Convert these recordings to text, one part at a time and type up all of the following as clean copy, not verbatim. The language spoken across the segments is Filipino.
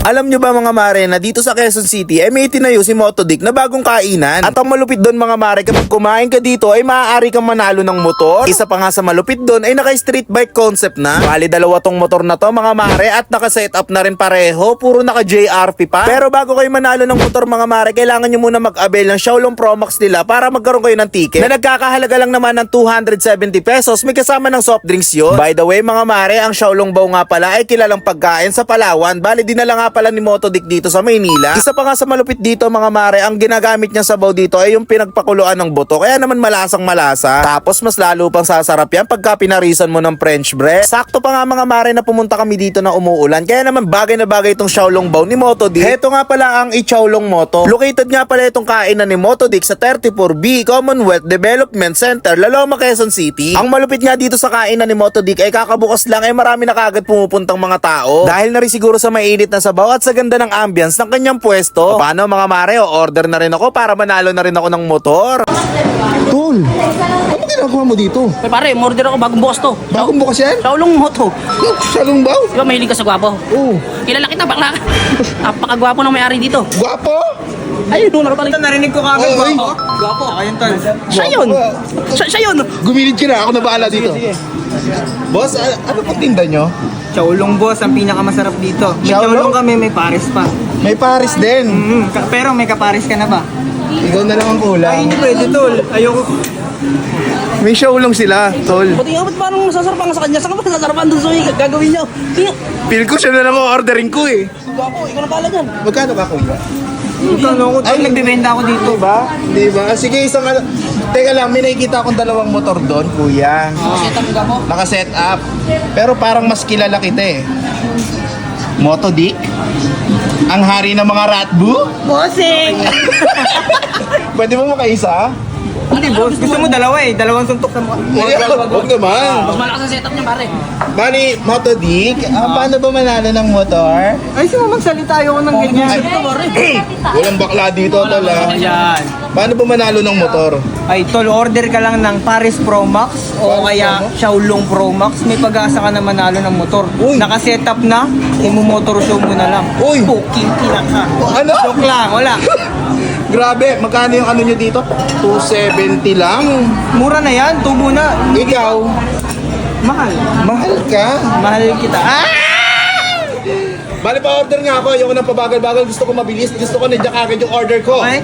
Alam nyo ba mga mare na dito sa Quezon City ay may itinayo si Motodic na bagong kainan? At ang malupit doon mga mare, kapag kumain ka dito ay maaari kang manalo ng motor. Isa pa nga sa malupit doon ay naka street bike concept na. Bali dalawa tong motor na to mga mare at naka set up na rin pareho. Puro naka JRP pa. Pero bago kayo manalo ng motor mga mare, kailangan nyo muna mag-avail ng Xiaolong Pro Max nila para magkaroon kayo ng ticket. Na nagkakahalaga lang naman ng 270 pesos. May kasama ng soft drinks yun. By the way mga mare, ang Xiaolong Bao nga pala ay kilalang pagkain sa Palawan. Bali dinala nga pala ni Motodic dito sa Maynila. Isa pa nga sa malupit dito mga mare, ang ginagamit niya sa baw dito ay yung pinagpakuluan ng buto. Kaya naman malasang malasa. Tapos mas lalo pang sasarap yan pagka pinarisan mo ng French bread. Sakto pa nga mga mare na pumunta kami dito na umuulan. Kaya naman bagay na bagay itong Xiaolong Bao ni Motodic. Heto nga pala ang Xiaolong Moto. Located nga pala itong kainan ni Motodic sa 34B Commonwealth Development Center, Laloma, Quezon City. Ang malupit nga dito sa kainan ni Motodic ay kakabukas lang ay marami na kagad pumupuntang mga tao. Dahil na rin siguro sa mainit na sabaw at sa ganda ng ambience ng kanyang pwesto. Paano mga mare, order na rin ako para manalo na rin ako ng motor. Tol, ano ginagawa mo dito? Ay pare, order ako bagong bukas to. Bagong bukas yan? Xiaolong Moto. Xiaolong Bao? Di ba mahilig ka sa gwapo? Oo. Kilala kita, bakla ka. Napakagwapo ng may-ari dito. Gwapo? Ayun, doon nakatalig. Narinig ko kagad. Oy, oy. Gwapo. Ako yun, tol. Siya yun. Siya yun. Gumilid ka na, ako na bahala dito. Boss, ano pong tinda nyo? Xiaolong boss, ang pinakamasarap dito. May Xiaolong? Xiaolong kami, may pares pa. May Paris din. Pero may kapares ka na ba? Ikaw na lang ang Ay, kulang. hindi pwede, tol. Ayoko. May Xiaolong sila, tol. Pati nga, ba't parang masasarapan ka sa kanya? Saan ka ba nasasarapan doon sa gagawin niyo? Tingnan. Feel ko siya na lang ordering ko eh. Gwapo, ikaw na pala dyan. Magkano ka kuya? Tol, ako, tol, nagbibenta ako dito. Diba? Diba? Sige, isang ano. Teka lang, may nakikita akong dalawang motor doon, kuya. Set up mo. Naka-set up. Pero parang mas kilala kita eh. Motodic? Ang hari ng mga ratbu? Bossing! Pwede mo makaisa? Hindi, boss. Gusto mo dalawa eh. Dalawang suntok sa mukha. Huwag naman. Mas malakas ang setup niya pare. Bali, Motodic, paano ba manalo ng motor? Ay, sino magsalita ayoko ng ganyan. Ito pare. Walang bakla dito, tol ah. Ayan. Paano ba manalo ng motor? Ay, tol, order ka lang ng Paris Pro Max o kaya Xiaolong Pro Max. May pag-asa ka na manalo ng motor. Uy. Naka-setup na, imo-motor show mo na lang. Uy. Puking kinaka. Ano? Joke lang, wala. Grabe, magkano yung ano nyo dito? 270 lang. Mura na yan, tubo na. Ikaw, Mahal. mahal ka. Mahal kita. Ah! Bali pa order nga ako, ayoko ng pabagal-bagal, gusto ko mabilis, gusto ko nandiyan kagad yung order ko. Okay?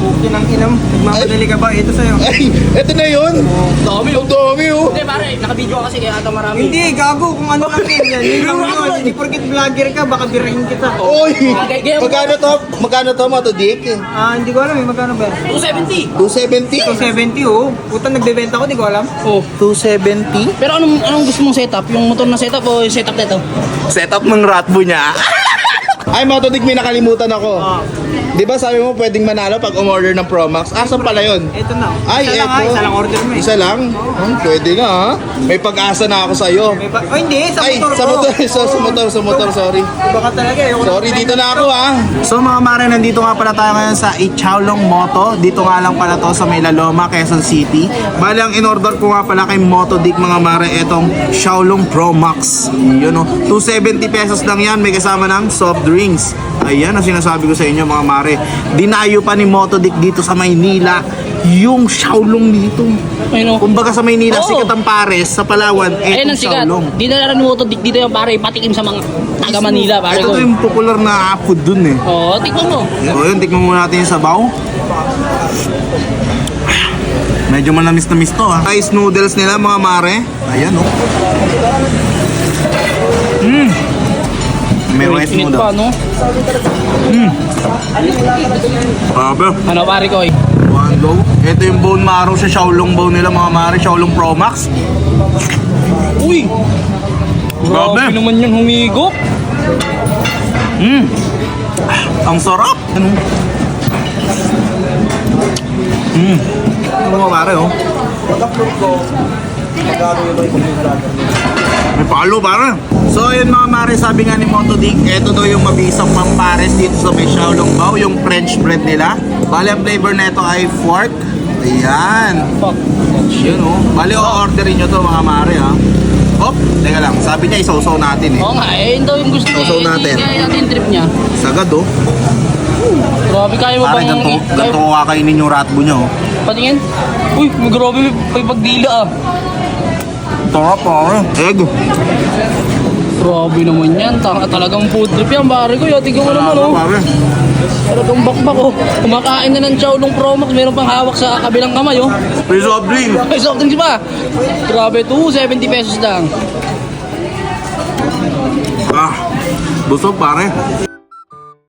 Puking ang inam. Nagmamadali ka ba? Ito sa'yo. Ay, eto na yun. Dami Ang dami oh. Hindi pare, naka-video ka kasi kaya ata marami. Hindi, gago. Kung ano lang din yan. Yun lang yun. Hindi porket vlogger ka, baka birahin kita. Oy, magkano to? Magkano to, Motodic? Ah, hindi ko alam eh. Magkano ba? 270. 270? 270 oh. Puta, nagbebenta ko, hindi ko alam. Oh. 270? Pero anong gusto mong setup? Yung motor na setup o yung setup nito? Setup ng ratbo niya. Ay, Motodic, may nakalimutan ako. Di ba sabi mo pwedeng manalo pag umorder ng Pro Max? Asan pala yun? Ito na. Ay, isa lang eto. ha, isa lang order mo eh. Isa lang? Pwede na ha. May pag-asa na ako sa'yo. Oh, hindi. Sa Ay, motor sa ko. motor, sa motor, sorry. Baka talaga eh. Sorry, dito na ako ha. So mga mare, nandito nga pala tayo ngayon sa Xiaolong Moto. Dito nga lang pala to sa May Laloma, Quezon City. Bali, ang in-order ko nga pala kay Motodic mga mare, etong Xiaolong Pro Max. Yun o, 270 pesos lang yan, may kasama ng soft drinks. Ayan ang sinasabi ko sa inyo mga mare. Dinayo pa ni Motodic dito sa Maynila yung Xiaolong dito. Ayun o. Kumbaga sa Maynila, Oo. sikat ang Pares, sa Palawan, Ayun etong ang sikat. Xiaolong. Di na rin Motodic dito yung pare patikim sa mga taga Manila pare Ito ko. to yung popular na food dun eh. Oo, tikman mo. O yun, tikman muna natin yung sabaw. Medyo manamis na to ha. Rice noodles nila mga mare. Ayan oh. May rice Init noodles. pa, no? Grabe. Ano pare ko eh? One go. Ito yung bone marrow sa Xiaolong Bao nila mga mare. Xiaolong Pro Max. Uy! Grabe. Grabe naman yun humigop. Ang sarap. Ano? Ano mga mare oh. May palo pare. So ayun mga mare, sabi nga ni Motodic, ito daw yung mabisang pampares dito sa may Xiaolong Bao, yung French bread nila. Bali ang flavor na ito ay fork. Ayan. Fuck. Yun oh. Bali o-orderin nyo to mga mare ha. Hop, teka lang. Sabi niya isaw-saw natin eh. Oo nga, yun daw yung gusto niya. Sausaw natin. Kaya natin yung trip niya. Sagad oh. Grabe, kaya mo Pare, bang... ganito ko kakainin yung ratbo niya oh. Patingin? Uy, grabe, may pagdila ah. Ito nga pare. Egg. Grabe naman yan. Talagang food trip yan, pare ko. Tignan mo naman, oh. Pare. Talagang bakbak, oh. Kumakain na ng Chowlong Pro Max. Meron pang hawak sa kabilang kamay, oh. Free soft drink. May soft drinks pa. Grabe, 70 pesos lang. Ah, busog pare.